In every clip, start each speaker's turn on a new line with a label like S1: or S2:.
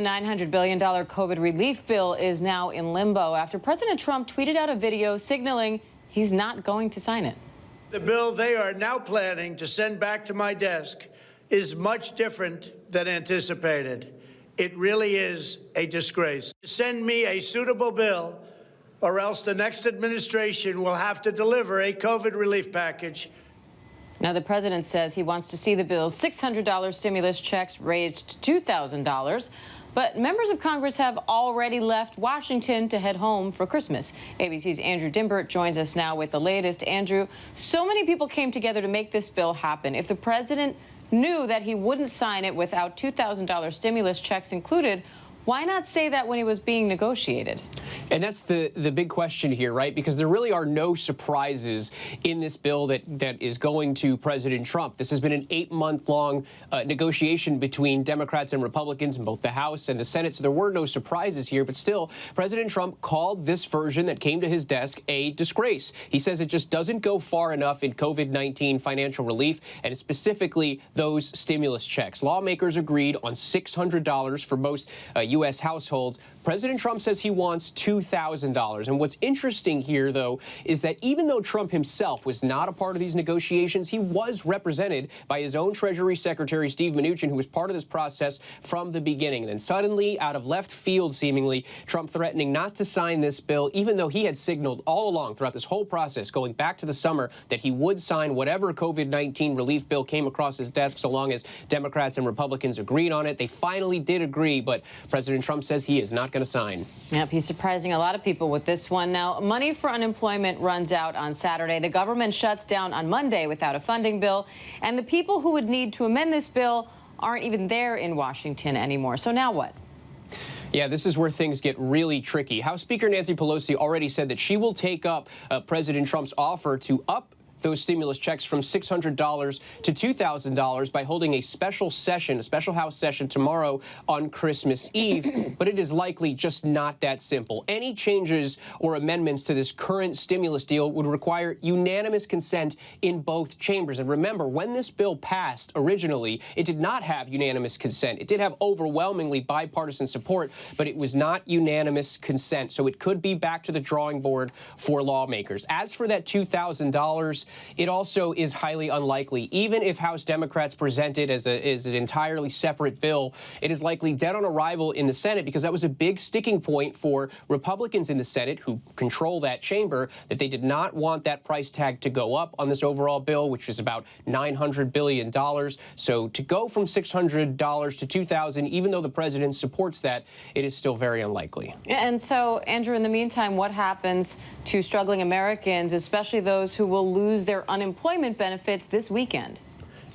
S1: The $900 billion COVID relief bill is now in limbo after President Trump tweeted out a video signaling he's not going to sign it.
S2: The bill they are now planning to send back to my desk is much different than anticipated. It really is a disgrace. Send me a suitable bill, or else the next administration will have to deliver a COVID relief package.
S1: Now, the president says he wants to see the bill's $600 stimulus checks raised to $2,000. But members of Congress have already left Washington to head home for Christmas. ABC's Andrew Dimbert joins us now with the latest. Andrew, so many people came together to make this bill happen. If the president knew that he wouldn't sign it without $2,000 stimulus checks included, why not say that when he was being negotiated?
S3: And that's the big question here, right? Because there really are no surprises in this bill that is going to President Trump. This has been an 8-month-long negotiation between Democrats and Republicans in both the House and the Senate, so there were no surprises here. But still, President Trump called this version that came to his desk a disgrace. He says it just doesn't go far enough in COVID-19 financial relief, and specifically those stimulus checks. Lawmakers agreed on $600 for most U.S. households. President Trump says he wants $2,000. And what's interesting here, though, is that even though Trump himself was not a part of these negotiations, he was represented by his own Treasury Secretary, Steve Mnuchin, who was part of this process from the beginning. And then suddenly, out of left field, seemingly, Trump threatening not to sign this bill, even though he had signaled all along throughout this whole process, going back to the summer, that he would sign whatever COVID-19 relief bill came across his desk, so long as Democrats and Republicans agreed on it. They finally did agree, but President Trump says he is not going to sign.
S1: Yep, he's surprising a lot of people with this one. Now, money for unemployment runs out on Saturday. The government shuts down on Monday without a funding bill, and the people who would need to amend this bill aren't even there in Washington anymore. So now what?
S3: Yeah, this is where things get really tricky. House Speaker Nancy Pelosi already said that she will take up President Trump's offer to up those stimulus checks from $600 to $2,000 by holding a special session, a special House session tomorrow on Christmas Eve. But it is likely just not that simple. Any changes or amendments to this current stimulus deal would require unanimous consent in both chambers. And remember, when this bill passed originally, it did not have unanimous consent. It did have overwhelmingly bipartisan support, but it was not unanimous consent. So it could be back to the drawing board for lawmakers. As for that $2,000, it also is highly unlikely. Even if House Democrats present it as an entirely separate bill, it is likely dead on arrival in the Senate, because that was a big sticking point for Republicans in the Senate, who control that chamber, that they did not want that price tag to go up on this overall bill, which is about $900 billion. So to go from $600 to $2,000, even though the president supports that, it is still very unlikely.
S1: And so, Andrew, in the meantime, what happens to struggling Americans, especially those who will lose their unemployment benefits this weekend?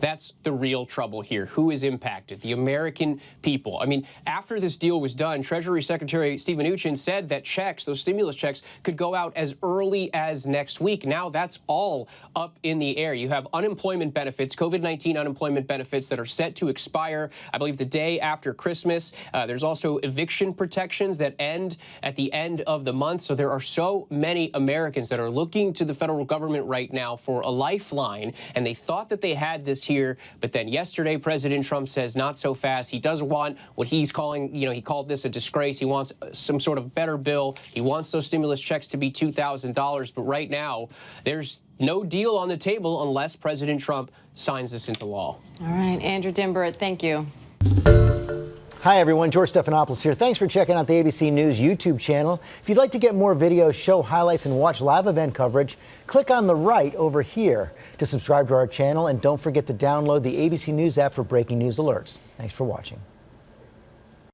S3: That's the real trouble here. Who is impacted? The American people. I mean, after this deal was done, Treasury Secretary Steve Mnuchin said that checks, those stimulus checks, could go out as early as next week. Now that's all up in the air. You have unemployment benefits, COVID-19 unemployment benefits that are set to expire, I believe, the day after Christmas. There's also eviction protections that end at the end of the month. So there are so many Americans that are looking to the federal government right now for a lifeline, and they thought that they had this here. But then yesterday, President Trump says not so fast. He does want what he's calling, he called this a disgrace. He wants some sort of better bill. He wants those stimulus checks to be $2,000. But right now, there's no deal on the table unless President Trump signs this into law.
S1: All right, Andrew Dimbert, thank you.
S4: Hi, everyone. George Stephanopoulos here. Thanks for checking out the ABC News YouTube channel. If you'd like to get more videos, show highlights, and watch live event coverage, click on the right over here to subscribe to our channel. And don't forget to download the ABC News app for breaking news alerts. Thanks for watching.